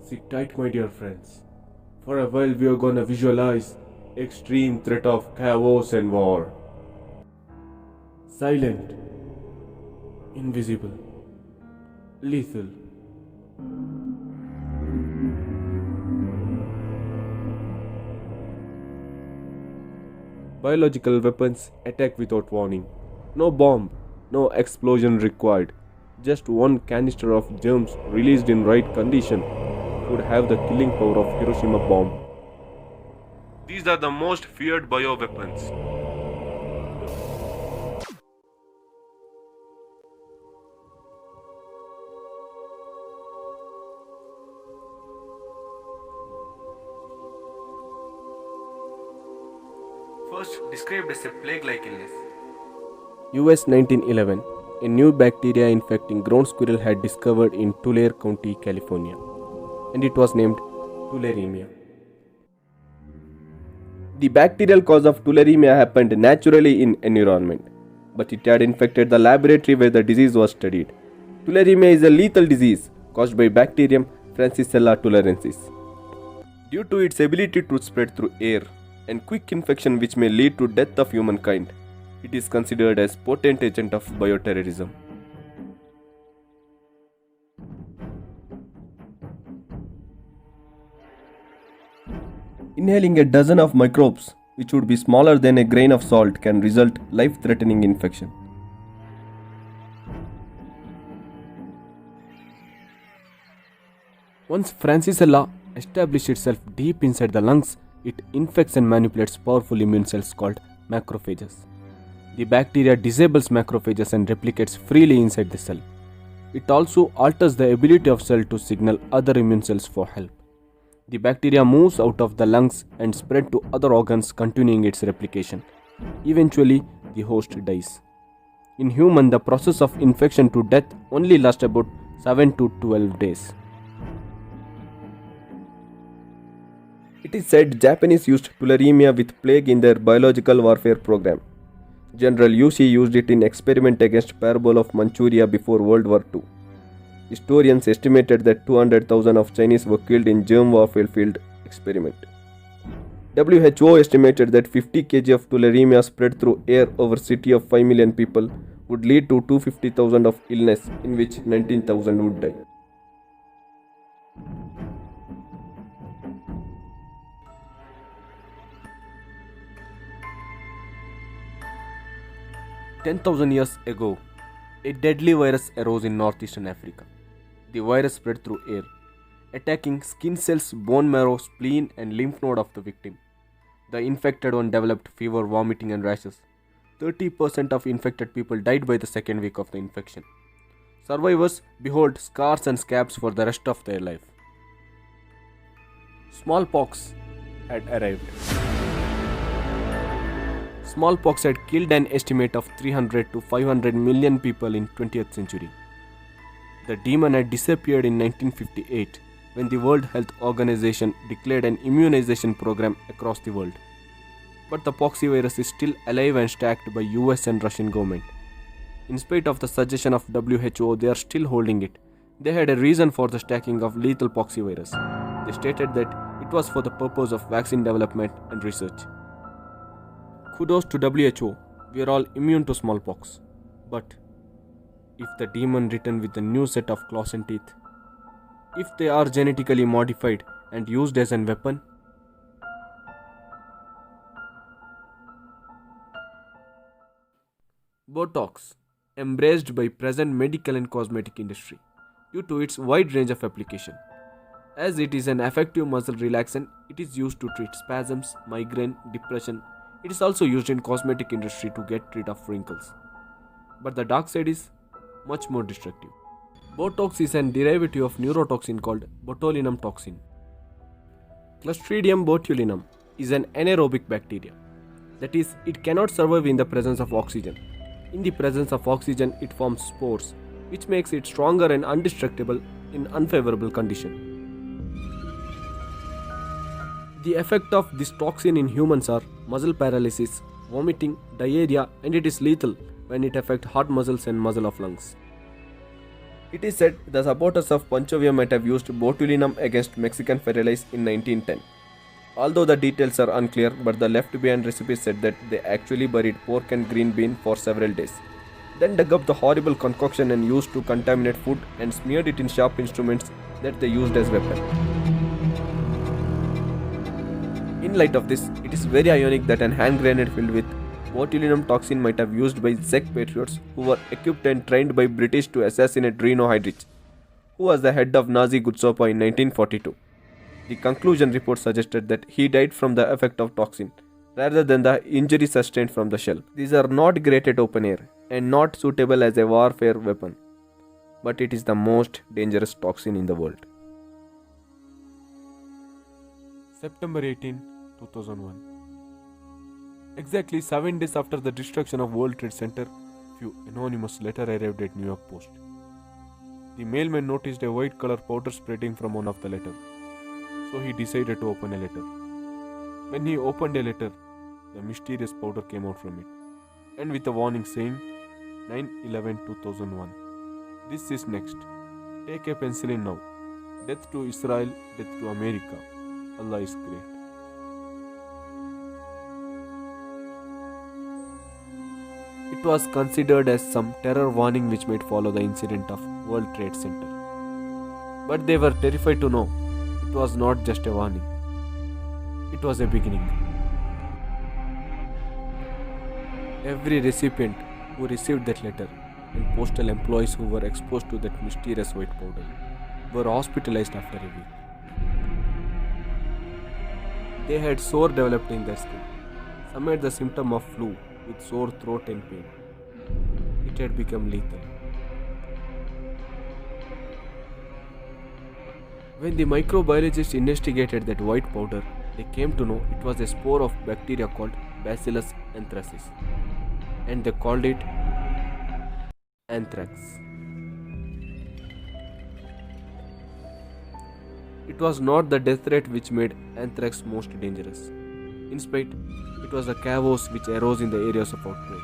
Sit tight, my dear friends. For a while, we are gonna visualize extreme threat of chaos and war. Silent, invisible, lethal. Biological weapons attack without warning. No bomb, no explosion required. Just one canister of germs released in right condition would have the killing power of Hiroshima bomb. These are the most feared bioweapons. First described as a plague-like illness. US 1911. A new bacteria infecting ground squirrel had discovered in Tulare County, California, and it was named tularemia. The bacterial cause of tularemia happened naturally in environment, but it had infected the laboratory where the disease was studied. Tularemia is a lethal disease caused by bacterium Francisella tularensis. Due to its ability to spread through air and quick infection which may lead to death of humankind, it is considered as potent agent of bioterrorism. Inhaling a dozen of microbes, which would be smaller than a grain of salt, can result life-threatening infection. Once Francisella establishes itself deep inside the lungs, it infects and manipulates powerful immune cells called macrophages. The bacteria disables macrophages and replicates freely inside the cell. It also alters the ability of cell to signal other immune cells for help. The bacteria moves out of the lungs and spread to other organs, continuing its replication. Eventually, the host dies. In human, the process of infection to death only lasts about 7 to 12 days. It is said Japanese used tularemia with plague in their biological warfare program. General Yushi used it in experiment against parabol of Manchuria before World War II. Historians estimated that 200,000 of Chinese were killed in germ warfare field experiment. WHO estimated that 50 kg of tularemia spread through air over city of 5 million people would lead to 250,000 of illness, in which 19,000 would die. "10,000 years ago, a deadly virus arose in northeastern Africa. The virus spread through air, attacking skin cells, bone marrow, spleen, and lymph node of the victim. The infected one developed fever, vomiting, and rashes. 30% of infected people died by the second week of the infection. Survivors behold scars and scabs for the rest of their life." Smallpox had arrived. Smallpox had killed an estimate of 300 to 500 million people in 20th century. The demon had disappeared in 1958 when the World Health Organization declared an immunization program across the world. But the poxyvirus is still alive and stacked by US and Russian government. In spite of the suggestion of WHO, they are still holding it. They had a reason for the stacking of lethal poxyvirus. They stated that it was for the purpose of vaccine development and research. Kudos to WHO, we are all immune to smallpox. But if the demon returned with a new set of claws and teeth, if they are genetically modified and used as a weapon, Botox, embraced by present medical and cosmetic industry due to its wide range of application. As it is an effective muscle relaxant, it is used to treat spasms, migraine, depression. It is also used in cosmetic industry to get rid of wrinkles. But the dark side is much more destructive. Botox is a derivative of neurotoxin called botulinum toxin. Clostridium botulinum is an anaerobic bacteria. That is, it cannot survive in the presence of oxygen. In the presence of oxygen, it forms spores, which makes it stronger and indestructible in unfavorable condition. The effect of this toxin in humans are muscle paralysis, vomiting, diarrhea, and it is lethal when it affects heart muscles and muscle of lungs. It is said the supporters of Panchovia might have used botulinum against Mexican Federales in 1910. Although the details are unclear, but the left behind recipe said that they actually buried pork and green bean for several days. Then dug up the horrible concoction and used to contaminate food and smeared it in sharp instruments that they used as weapon. In light of this, it is very ironic that an hand grenade filled with botulinum toxin might have used by Czech patriots who were equipped and trained by British to assassinate Reno Heydrich, who was the head of Nazi Gestapo in 1942. The conclusion report suggested that he died from the effect of toxin, rather than the injury sustained from the shell. These are not great at open air and not suitable as a warfare weapon, but it is the most dangerous toxin in the world. September 18, 2001. Exactly 7 days after the destruction of World Trade Center, few anonymous letter arrived at New York Post. The mailman noticed a white color powder spreading from one of the letters, so he decided to open a letter. When he opened a letter, the mysterious powder came out from it, and with a warning saying, 9/11/2001. This is next. Take a penicillin now. Death to Israel, death to America. Allah is great. It was considered as some terror warning which might follow the incident of World Trade Center. But they were terrified to know it was not just a warning. It was a beginning. Every recipient who received that letter and postal employees who were exposed to that mysterious white powder were hospitalized after a week. They had sore developed in their skin. Some had the symptom of flu with sore throat and pain. It had become lethal. When the microbiologists investigated that white powder, they came to know it was a spore of bacteria called Bacillus anthracis, and they called it anthrax. It was not the death rate which made anthrax most dangerous. Instead, it was the chaos which arose in the areas of outbreak.